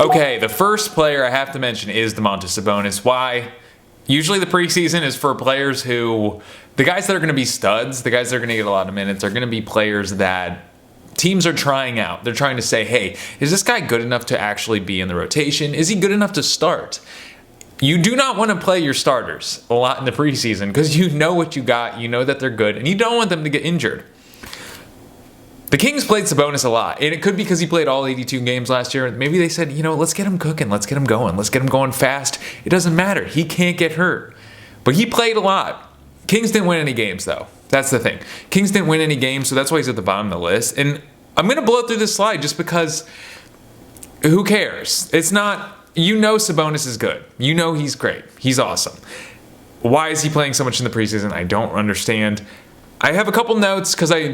Okay, the first player I have to mention is Domantas Sabonis. Why? Usually the preseason is for players who, the guys that are going to be studs, the guys that are going to get a lot of minutes, are going to be players that teams are trying out. They're trying to say, hey, is this guy good enough to actually be in the rotation? Is he good enough to start? You do not want to play your starters a lot in the preseason because you know what you got, you know that they're good, and you don't want them to get injured. The Kings played Sabonis a lot, and it could be because he played all 82 games last year. Maybe they said, let's get him cooking, let's get him going fast. It doesn't matter. He can't get hurt. But he played a lot. Kings didn't win any games, though. That's the thing. Kings didn't win any games, so that's why he's at the bottom of the list. And I'm going to blow through this slide just because who cares? It's not, Sabonis is good. He's great. He's awesome. Why is he playing so much in the preseason? I don't understand. I have a couple notes because I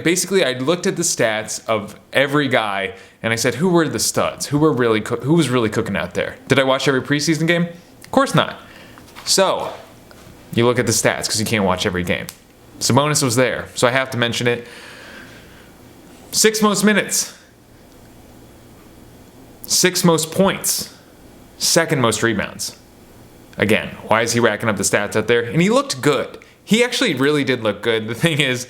looked at the stats of every guy and I said, who were the studs? Who was really cooking out there? Did I watch every preseason game? Of course not. So you look at the stats because you can't watch every game. Sabonis was there, so I have to mention it. 6 most minutes, 6 most points, 2nd most rebounds. Again, why is he racking up the stats out there? And he looked good. He actually really did look good. The thing is,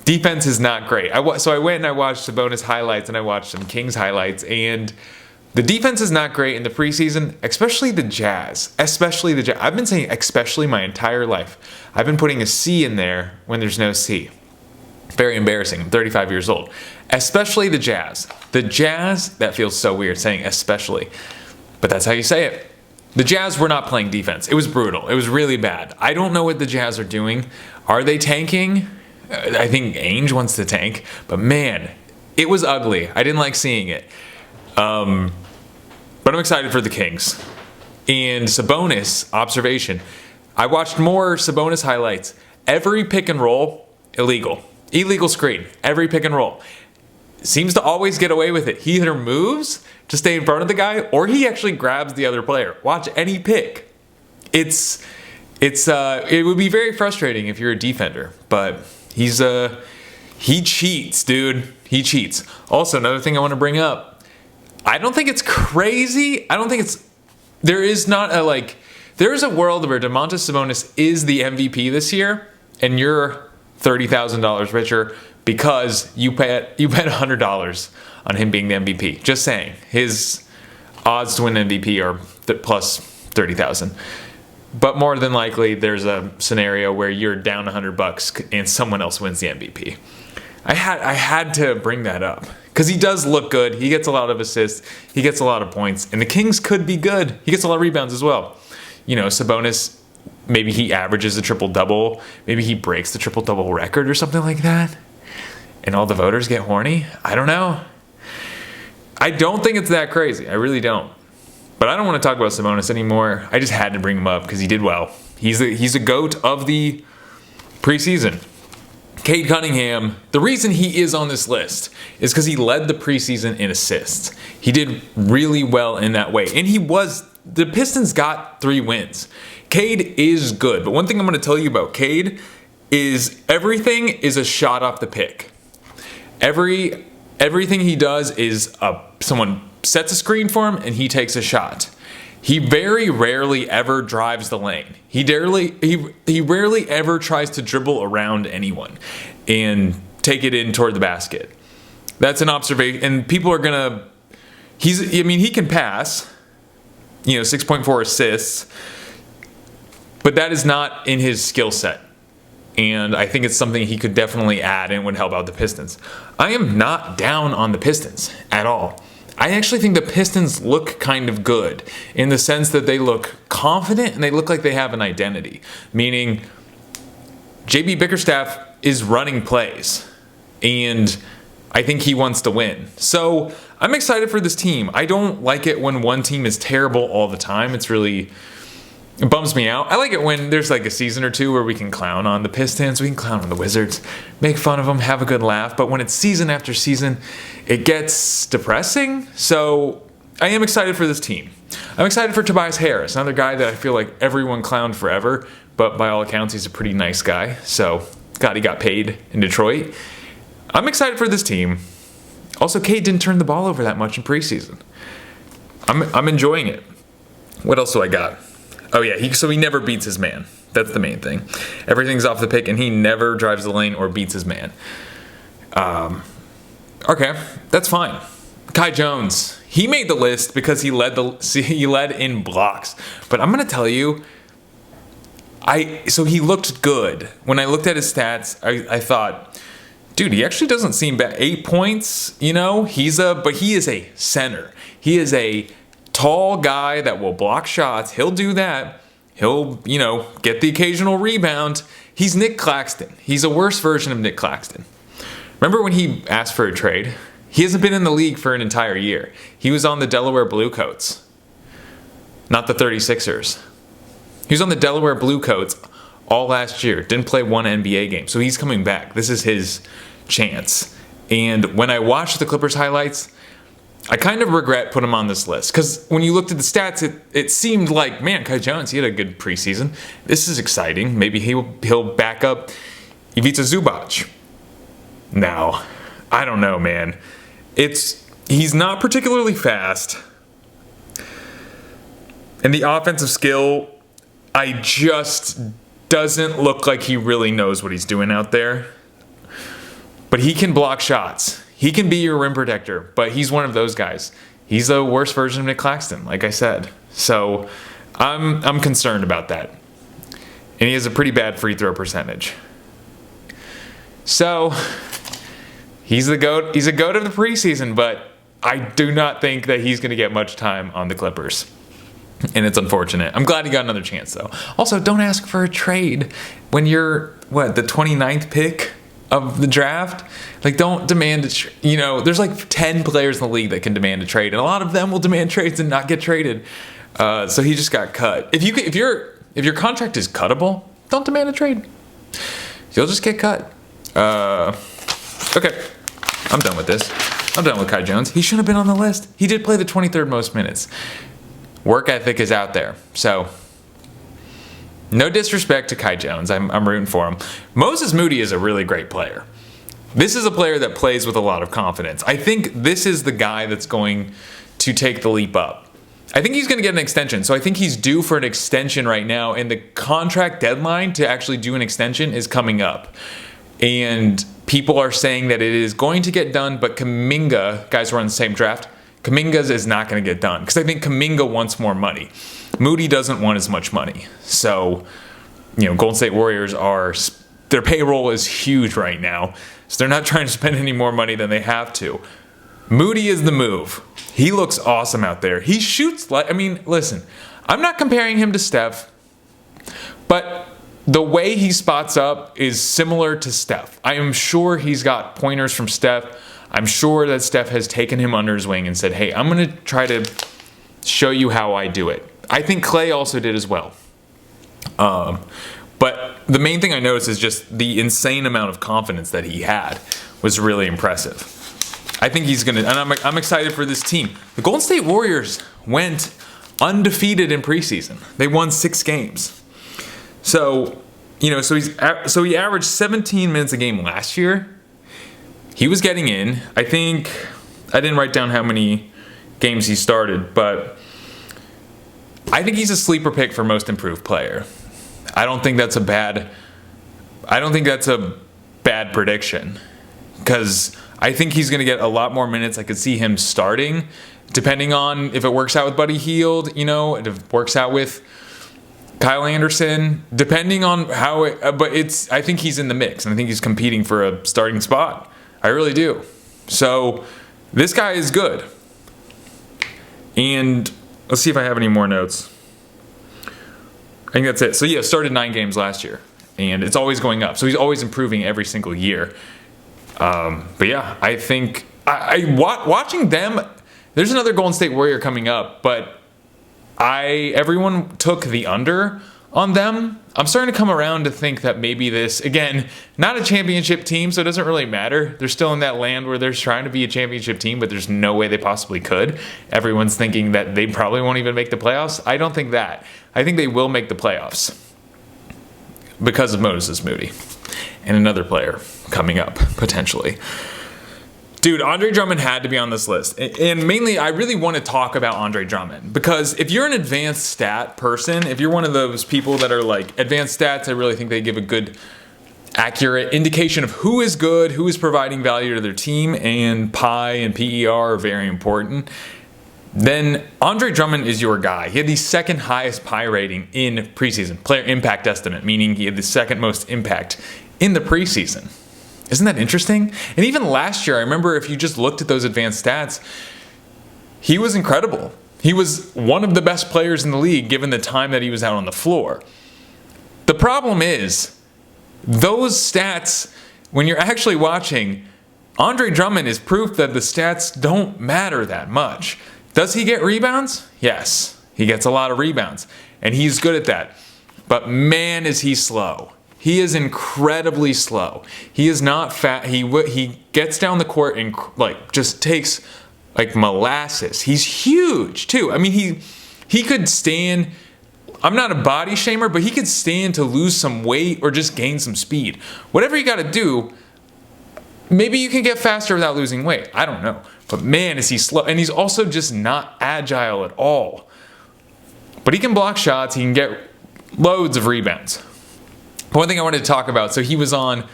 defense is not great. So I went and I watched Sabonis highlights and I watched some Kings highlights, and the defense is not great in the preseason, especially the Jazz. I've been saying especially my entire life. I've been putting a C in there when there's no C. Very embarrassing. I'm 35 years old. Especially the Jazz. The Jazz, that feels so weird saying especially, but that's how you say it. The Jazz were not playing defense. It was brutal. It was really bad. I don't know what the Jazz are doing. Are they tanking? I think Ainge wants to tank, but man, it was ugly. I didn't like seeing it. But I'm excited for the Kings. And Sabonis, observation. I watched more Sabonis highlights. Every pick and roll, illegal. Illegal screen. Every pick and roll. Seems to always get away with it. He either moves to stay in front of the guy, or he actually grabs the other player. Watch any pick. It would be very frustrating if you're a defender, but he cheats, dude. He cheats. Also, another thing I want to bring up. I don't think it's crazy. There is a world where Domantas Sabonis is the MVP this year, and you're $30,000 richer because you bet $100 on him being the MVP. Just saying. His odds to win MVP are plus 30,000. But more than likely, there's a scenario where you're down $100 and someone else wins the MVP. I had to bring that up because he does look good. He gets a lot of assists. He gets a lot of points. And the Kings could be good. He gets a lot of rebounds as well. Sabonis, maybe he averages a triple-double. Maybe he breaks the triple-double record or something like that. And all the voters get horny? I don't know. I don't think it's that crazy. I really don't. But I don't want to talk about Sabonis anymore. I just had to bring him up because he did well. He's a GOAT of the preseason. Cade Cunningham, the reason he is on this list is because he led the preseason in assists. He did really well in that way. And the Pistons got 3 wins. Cade is good. But one thing I'm going to tell you about Cade is everything is a shot off the pick. Everything he does is someone sets a screen for him and he takes a shot. He very rarely ever drives the lane. He rarely ever tries to dribble around anyone and take it in toward the basket. That's an observation, and people are gonna. He can pass. 6.4 assists, but that is not in his skill set. And I think it's something he could definitely add and would help out the Pistons. I am not down on the Pistons at all. I actually think the Pistons look kind of good in the sense that they look confident and they look like they have an identity. Meaning, JB Bickerstaff is running plays. And I think he wants to win. So I'm excited for this team. I don't like it when one team is terrible all the time. It bums me out. I like it when there's like a season or two where we can clown on the Pistons, we can clown on the Wizards, make fun of them, have a good laugh. But when it's season after season, it gets depressing. So I am excited for this team. I'm excited for Tobias Harris, another guy that I feel like everyone clowned forever, but by all accounts, he's a pretty nice guy. So he got paid in Detroit. I'm excited for this team. Also, Cade didn't turn the ball over that much in preseason. I'm enjoying it. What else do I got? Oh yeah, he never beats his man. That's the main thing. Everything's off the pick, and he never drives the lane or beats his man. Okay, that's fine. Kai Jones, he made the list because he led in blocks. But I'm gonna tell you, so he looked good. When I looked at his stats, I thought, dude, he actually doesn't seem bad. 8 points, but he is a center. He is a tall guy that will block shots. He'll do that. He'll, get the occasional rebound. He's Nick Claxton. He's a worse version of Nick Claxton. Remember when he asked for a trade? He hasn't been in the league for an entire year. He was on the Delaware Bluecoats, not the 36ers. He was on the Delaware Bluecoats all last year. Didn't play one NBA game. So he's coming back. This is his chance. And when I watched the Clippers highlights, I kind of regret putting him on this list. Because when you looked at the stats, it seemed like, man, Kai Jones, he had a good preseason. This is exciting. Maybe he'll back up Ivica Zubac. Now, I don't know, man. He's not particularly fast. And the offensive skill, doesn't look like he really knows what he's doing out there. But he can block shots. He can be your rim protector, but he's one of those guys. He's a worse version of Nick Claxton, like I said. So I'm concerned about that. And he has a pretty bad free throw percentage. So he's the GOAT. He's a GOAT of the preseason, but I do not think that he's going to get much time on the Clippers. And it's unfortunate. I'm glad he got another chance, though. Also, don't ask for a trade when you're, the 29th pick of the draft. Like, don't demand there's like 10 players in the league that can demand a trade, and a lot of them will demand trades and not get traded. So he just got cut. If your contract is cuttable, don't demand a trade. You'll just get cut. Okay, I'm done with this. I'm done with Kai Jones. He shouldn't have been on the list. He did play the 23rd most minutes. Work ethic is out there. So, no disrespect to Kai Jones. I'm rooting for him. Moses Moody is a really great player. This is a player that plays with a lot of confidence. I think this is the guy that's going to take the leap up. I think he's going to get an extension. So I think he's due for an extension right now. And the contract deadline to actually do an extension is coming up. And people are saying that it is going to get done, but Kuminga, guys who are on the same draft, Kuminga's is not going to get done. Because I think Kuminga wants more money. Moody doesn't want as much money. So, Golden State Warriors their payroll is huge right now. So they're not trying to spend any more money than they have to. Moody is the move. He looks awesome out there. He shoots listen, I'm not comparing him to Steph, but the way he spots up is similar to Steph. I am sure he's got pointers from Steph. I'm sure that Steph has taken him under his wing and said, hey, I'm going to try to show you how I do it. I think Clay also did as well. But the main thing I noticed is just the insane amount of confidence that he had was really impressive. I think he's going to, and I'm excited for this team. The Golden State Warriors went undefeated in preseason. They won 6 games. So, so he averaged 17 minutes a game last year. He was getting in. I think, I didn't write down how many games he started, but I think he's a sleeper pick for most improved player. I don't think that's a bad prediction, because I think he's going to get a lot more minutes. I could see him starting, depending on if it works out with Buddy Hield, if it works out with Kyle Anderson, depending on how I think he's in the mix, and I think he's competing for a starting spot. I really do. So this guy is good. And let's see if I have any more notes. I think that's it. So yeah, started 9 games last year, and it's always going up. So he's always improving every single year. But yeah, I think watching them. There's another Golden State Warrior coming up, but everyone took the under on them. I'm starting to come around to think that maybe this, again, not a championship team, so it doesn't really matter. They're still in that land where they're trying to be a championship team, but there's no way they possibly could. Everyone's thinking that they probably won't even make the playoffs. I don't think that. I think they will make the playoffs because of Moses Moody and another player coming up, potentially. Dude, Andre Drummond had to be on this list. And mainly, I really want to talk about Andre Drummond. Because if you're an advanced stat person, if you're one of those people that are like, advanced stats, I really think they give a good, accurate indication of who is good, who is providing value to their team, and PI and PER are very important. Then Andre Drummond is your guy. He had the second highest PI rating in preseason, player impact estimate, meaning he had the second most impact in the preseason. Isn't that interesting? And even last year, I remember if you just looked at those advanced stats, he was incredible. He was one of the best players in the league given the time that he was out on the floor. The problem is, those stats, when you're actually watching, Andre Drummond is proof that the stats don't matter that much. Does he get rebounds? Yes, he gets a lot of rebounds, and he's good at that. But man, is he slow. He is incredibly slow. He is not fat. He gets down the court and like just takes like molasses. He's huge too. I mean, he could stand. I'm not a body shamer, but he could stand to lose some weight or just gain some speed. Whatever you got to do. Maybe you can get faster without losing weight. I don't know. But man, is he slow. And he's also just not agile at all. But he can block shots. He can get loads of rebounds. One thing I wanted to talk about, so he was on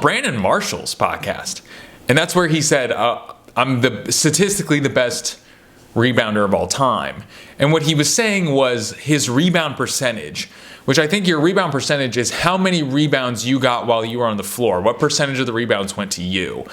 Brandon Marshall's podcast. And that's where he said, I'm statistically the best rebounder of all time. And what he was saying was his rebound percentage, which I think your rebound percentage is how many rebounds you got while you were on the floor. What percentage of the rebounds went to you?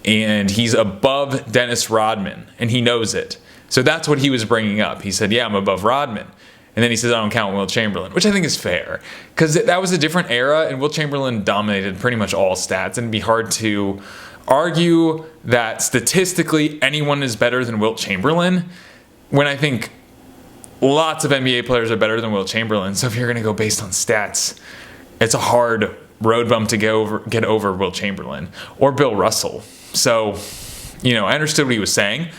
And he's above Dennis Rodman, and he knows it. So that's what he was bringing up. He said, yeah, I'm above Rodman. And then he says, I don't count Wilt Chamberlain, which I think is fair. Because that was a different era, and Wilt Chamberlain dominated pretty much all stats. And it'd be hard to argue that statistically anyone is better than Wilt Chamberlain, when I think lots of NBA players are better than Wilt Chamberlain. So if you're going to go based on stats, it's a hard road bump to get over Wilt Chamberlain or Bill Russell. So, I understood what he was saying.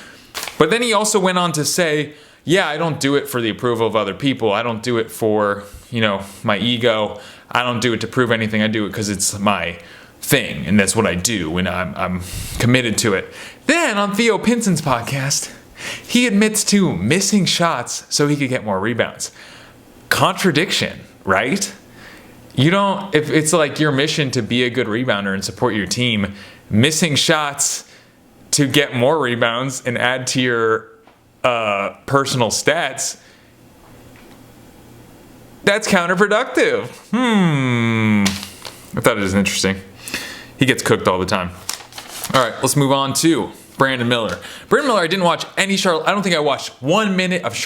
But then he also went on to say, yeah, I don't do it for the approval of other people. I don't do it for, my ego. I don't do it to prove anything. I do it because it's my thing, and that's what I do, and I'm committed to it. Then on Theo Pinson's podcast, he admits to missing shots so he could get more rebounds. Contradiction, right? If it's like your mission to be a good rebounder and support your team, missing shots to get more rebounds and add to your personal stats, that's counterproductive. I thought it was interesting. He gets cooked all the time. All right, let's move on to Brandon Miller. Brandon Miller, I didn't watch any Charlotte. I don't think I watched 1 minute of a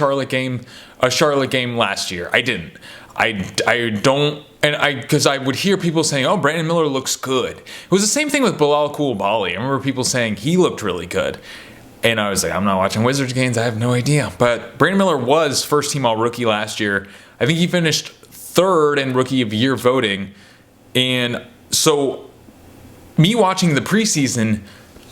Charlotte game last year. I didn't. I don't, and because I would hear people saying, oh, Brandon Miller looks good. It was the same thing with Bilal Coulibaly. I remember people saying he looked really good. And I was like, I'm not watching Wizards games. I have no idea. But Brandon Miller was first team all-rookie last year. I think he finished third in Rookie of the Year voting. And so me watching the preseason,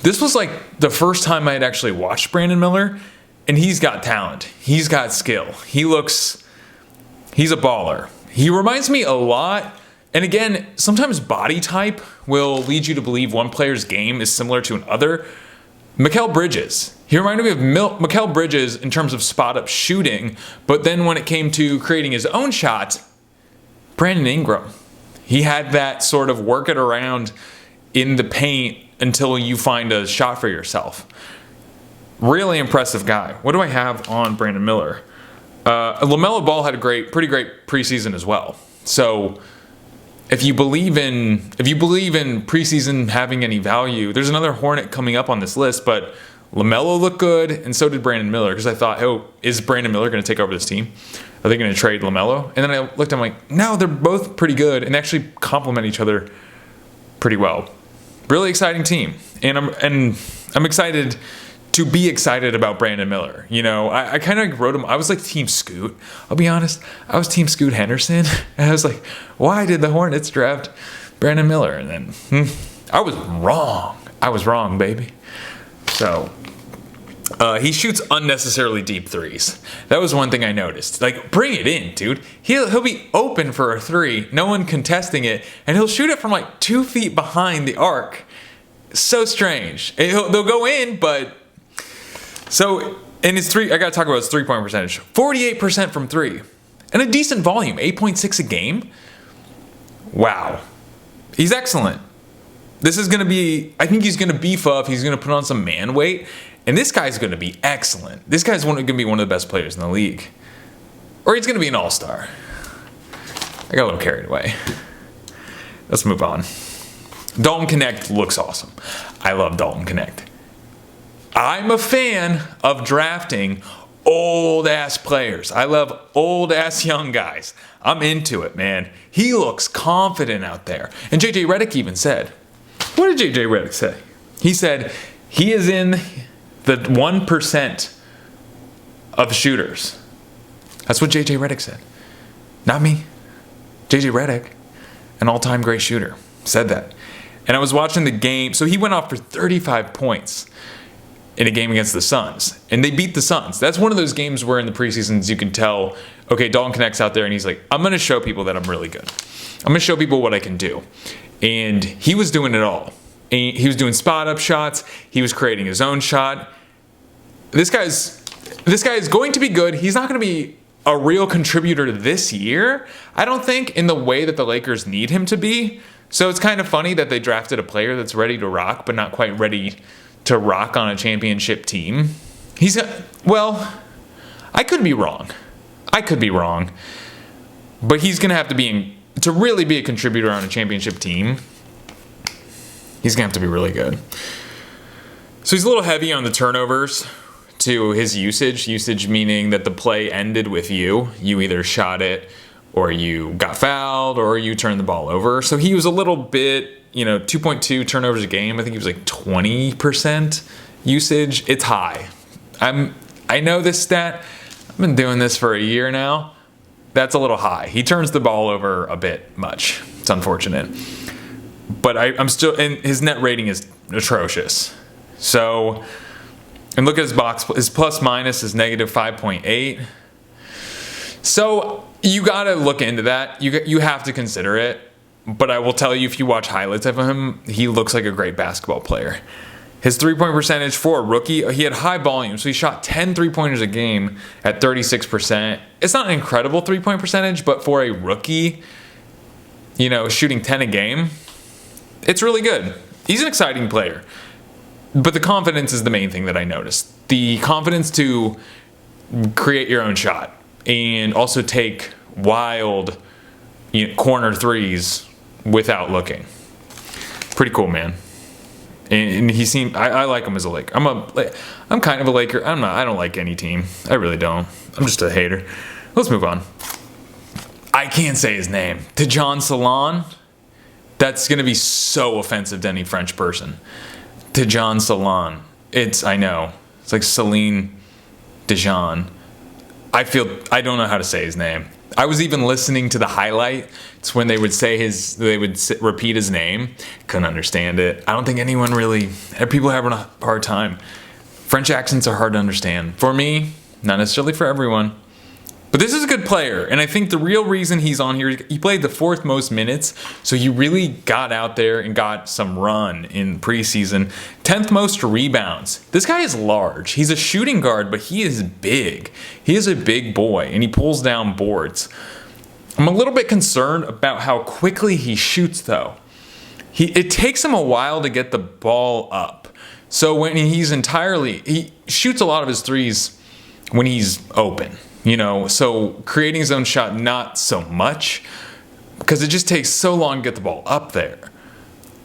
this was like the first time I had actually watched Brandon Miller. And he's got talent. He's got skill. He's a baller. He reminds me a lot. And again, sometimes body type will lead you to believe one player's game is similar to another. Mikal Bridges. He reminded me of Mikal Bridges in terms of spot-up shooting, but then when it came to creating his own shot, Brandon Ingram. He had that sort of work it around in the paint until you find a shot for yourself. Really impressive guy. What do I have on Brandon Miller? LaMelo Ball had a pretty great preseason as well. So if you believe in preseason having any value, there's another Hornet coming up on this list, but LaMelo looked good, and so did Brandon Miller, because I thought, is Brandon Miller going to take over this team? Are they going to trade LaMelo? And then I looked, I'm like, no, they're both pretty good and actually complement each other pretty well. Really exciting team, and I'm excited to be excited about Brandon Miller. I kind of wrote him. I was like Team Scoot. I'll be honest. I was Team Scoot Henderson. And I was like, why did the Hornets draft Brandon Miller? And then I was wrong. I was wrong, baby. So he shoots unnecessarily deep threes. That was one thing I noticed. Like, bring it in, dude. He'll be open for a three, no one contesting it, and he'll shoot it from like 2 feet behind the arc. So strange. They'll go in, but so in his I gotta talk about his 3-point percentage. 48% from 3. And a decent volume, 8.6 a game. Wow. He's excellent. This is going to be, I think he's going to beef up. He's going to put on some man weight. And this guy's going to be excellent. This guy's going to be one of the best players in the league. Or he's going to be an all-star. I got a little carried away. Let's move on. Dalton Knecht looks awesome. I love Dalton Knecht. I'm a fan of drafting old-ass players. I love old-ass young guys. I'm into it, man. He looks confident out there. And J.J. Redick even said, what did J.J. Redick say? He said he is in the 1% of shooters. That's what J.J. Redick said. Not me. J.J. Redick, an all-time great shooter, said that. And I was watching the game. So he went off for 35 points in a game against the Suns. And they beat the Suns. That's one of those games where in the preseasons you can tell, okay, Dalton Knecht's out there and he's like, I'm going to show people that I'm really good. I'm going to show people what I can do. And he was doing it all. And he was doing spot-up shots. He was creating his own shot. This guy is going to be good. He's not going to be a real contributor this year, I don't think, in the way that the Lakers need him to be. So it's kind of funny that they drafted a player that's ready to rock, but not quite ready to rock on a championship team. Well, I could be wrong. But he's going to have to really be a contributor on a championship team, he's going to have to be really good. So he's a little heavy on the turnovers to his usage. Usage meaning that the play ended with you. You either shot it or you got fouled or you turned the ball over. So he was a little bit, 2.2 turnovers a game. I think he was like 20% usage. It's high. I know this stat. I've been doing this for a year now. That's a little high. He turns the ball over a bit much. It's unfortunate. But I'm still, and his net rating is atrocious. So, and look at his plus minus is negative 5.8. So you gotta look into that. You have to consider it. But I will tell you, if you watch highlights of him, he looks like a great basketball player. His 3-point percentage for a rookie, he had high volume, so he shot 10 3-pointers a game at 36%. It's not an incredible 3-point percentage, but for a rookie, shooting 10 a game, it's really good. He's an exciting player. But the confidence is the main thing that I noticed. The confidence to create your own shot and also take wild corner threes without looking. Pretty cool, man. And he seemed, I like him as a Laker. I'm kind of a Laker. I don't like any team. I really don't. I'm just a hater. Let's move on. I can't say his name. Tidjane Salaun. That's going to be so offensive to any French person. Tidjane Salaun. I know. It's like Celine Dijon. I don't know how to say his name. I was even listening to the highlight. It's when they would repeat his name. Couldn't understand it. I don't think anyone really, people are having a hard time. French accents are hard to understand. For me, not necessarily for everyone. But this is a good player, and I think the real reason he's on here, he played the 4th most minutes, so he really got out there and got some run in preseason. 10th most rebounds. This guy is large. He's a shooting guard, but he is big. He is a big boy, and he pulls down boards. I'm a little bit concerned about how quickly he shoots, though. It takes him a while to get the ball up. So when he shoots a lot of his threes when he's open. So creating his own shot, not so much, because it just takes so long to get the ball up there.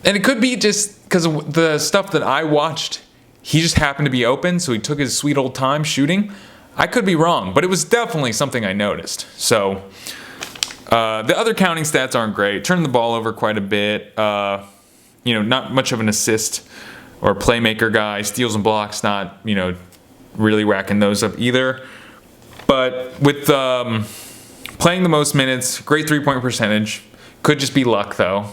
And it could be just because of the stuff that I watched, he just happened to be open, so he took his sweet old time shooting. I could be wrong, but it was definitely something I noticed. So the other counting stats aren't great. Turned the ball over quite a bit. Not much of an assist or playmaker guy. Steals and blocks, not, really racking those up either. But with playing the most minutes, great 3-point percentage. Could just be luck, though.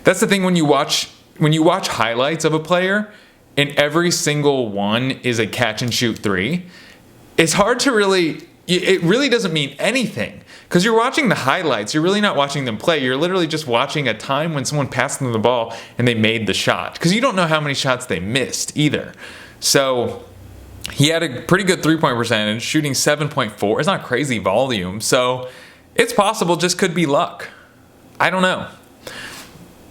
That's the thing when you watch highlights of a player, and every single one is a catch and shoot 3. It's hard to really, it really doesn't mean anything. Because you're watching the highlights. You're really not watching them play. You're literally just watching a time when someone passed them the ball and they made the shot. Because you don't know how many shots they missed either. So he had a pretty good three-point percentage, shooting 7.4. It's not crazy volume. So it's possible, just could be luck. I don't know.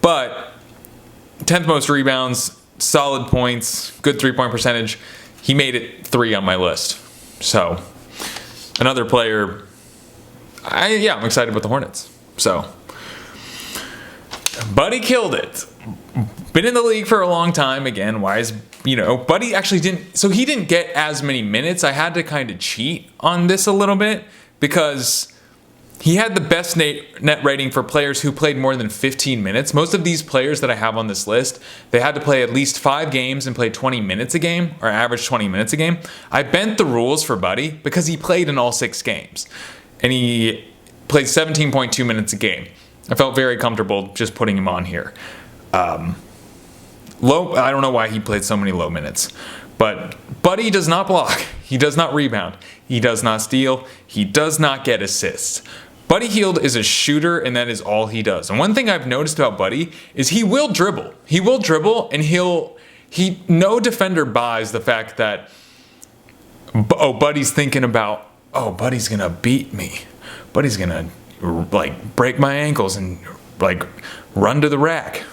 But 10th most rebounds, solid points, good three-point percentage. He made it 3 on my list. So another player, I'm excited about the Hornets. So Buddy killed it. Been in the league for a long time. Again, Buddy actually he didn't get as many minutes. I had to kind of cheat on this a little bit because he had the best net rating for players who played more than 15 minutes. Most of these players that I have on this list, they had to play at least 5 games and play 20 minutes a game, or average 20 minutes a game. I bent the rules for Buddy because he played in all 6 games. And he played 17.2 minutes a game. I felt very comfortable just putting him on here. I don't know why he played so many low minutes. But Buddy does not block. He does not rebound. He does not steal. He does not get assists. Buddy Hield is a shooter, and that is all he does. And one thing I've noticed about Buddy is he will dribble. He will dribble, and no defender buys the fact that, Buddy's thinking about, Buddy's going to beat me. Buddy's going to, break my ankles and, run to the rack.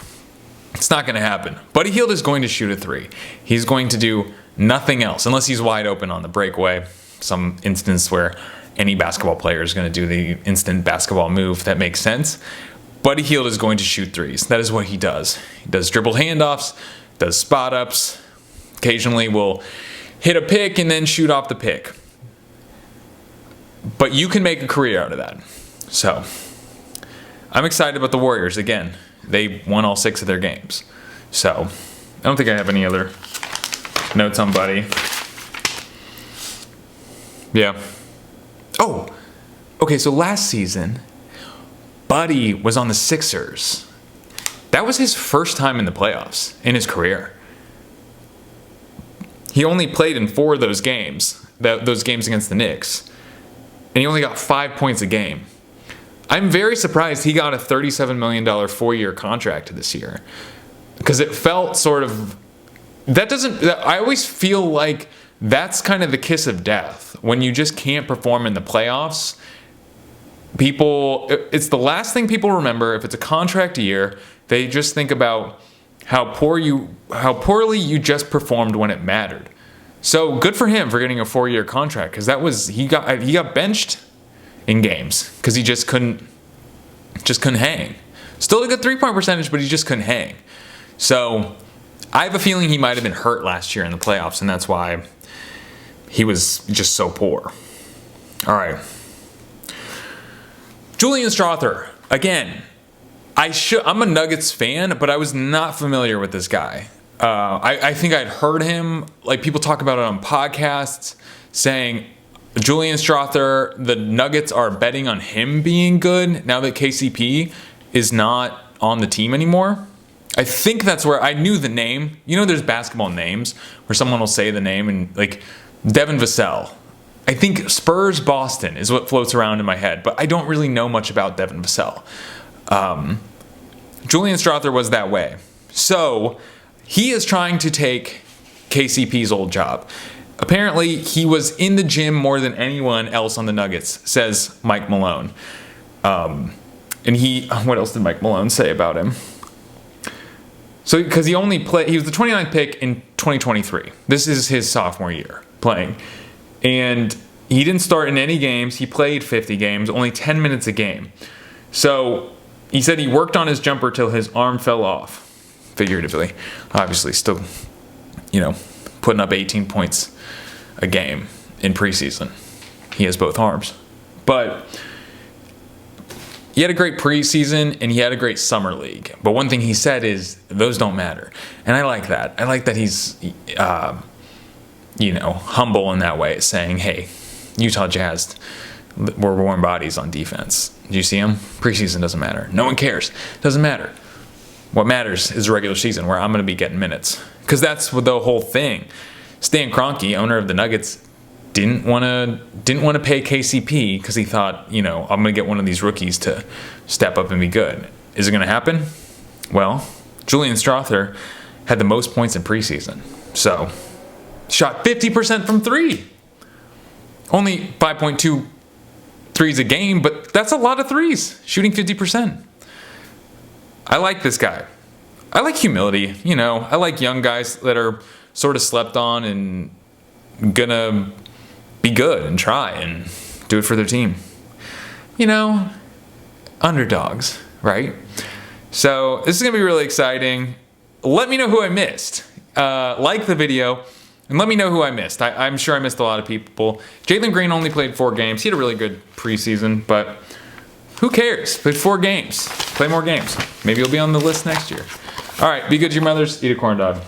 It's not going to happen. Buddy Hield is going to shoot a 3. He's going to do nothing else, unless he's wide open on the breakaway. Some instance where any basketball player is going to do the instant basketball move that makes sense. Buddy Hield is going to shoot 3s. That is what he does. He does dribble handoffs, does spot ups, occasionally will hit a pick and then shoot off the pick. But you can make a career out of that. So, I'm excited about the Warriors. Again, they won all 6 of their games. So, I don't think I have any other notes on Buddy. Yeah. Oh, okay, so last season, Buddy was on the Sixers. That was his first time in the playoffs in his career. He only played in 4 of those games, those games against the Knicks, and he only got 5 points a game. I'm very surprised he got a $37 million 4-year contract this year, because it felt sort of, I always feel like that's kind of the kiss of death. When you just can't perform in the playoffs, it's the last thing people remember. If it's a contract year, they just think about how poorly you just performed when it mattered. So good for him for getting a 4-year contract, because he got benched in games because he just couldn't hang. Still a good 3-point percentage, but he just couldn't hang. So I have a feeling he might have been hurt last year in the playoffs, and that's why he was just so poor. All right. Julian Strawther. Again, I'm a Nuggets fan, but I was not familiar with this guy. I think I'd heard him, people talk about it on podcasts, saying Julian Strawther, the Nuggets are betting on him being good now that KCP is not on the team anymore. I think that's where I knew the name. There's basketball names where someone will say the name and Devin Vassell. I think Spurs Boston is what floats around in my head, but I don't really know much about Devin Vassell. Julian Strawther was that way. So he is trying to take KCP's old job. Apparently, he was in the gym more than anyone else on the Nuggets, says Mike Malone. And what else did Mike Malone say about him? So, because he was the 29th pick in 2023. This is his sophomore year playing. And he didn't start in any games. He played 50 games, only 10 minutes a game. So he said he worked on his jumper till his arm fell off, figuratively. Obviously, still, putting up 18 points a game in preseason. He has both arms. But he had a great preseason and he had a great summer league. But one thing he said is those don't matter. And I like that. I like that he's, humble in that way, saying, hey, Utah Jazz were warm bodies on defense. Do you see them? Preseason doesn't matter. No one cares. Doesn't matter. What matters is the regular season where I'm going to be getting minutes. Because that's the whole thing. Stan Kroenke, owner of the Nuggets, didn't want to pay KCP because he thought, you know, I'm going to get one of these rookies to step up and be good. Is it going to happen? Well, Julian Strawther had the most points in preseason. So, shot 50% from 3. Only 5.2 threes a game, but that's a lot of threes, shooting 50%. I like this guy. I like humility, you know. I like young guys that are sort of slept on and gonna be good and try and do it for their team. You know, underdogs, right? So this is gonna be really exciting. Let me know who I missed. Like the video and let me know who I missed. I'm sure I missed a lot of people. Jalen Green only played 4 games. He had a really good preseason, but who cares? Played 4 games. Play more games. Maybe he'll be on the list next year. All right, be good to your mothers. Eat a corn dog.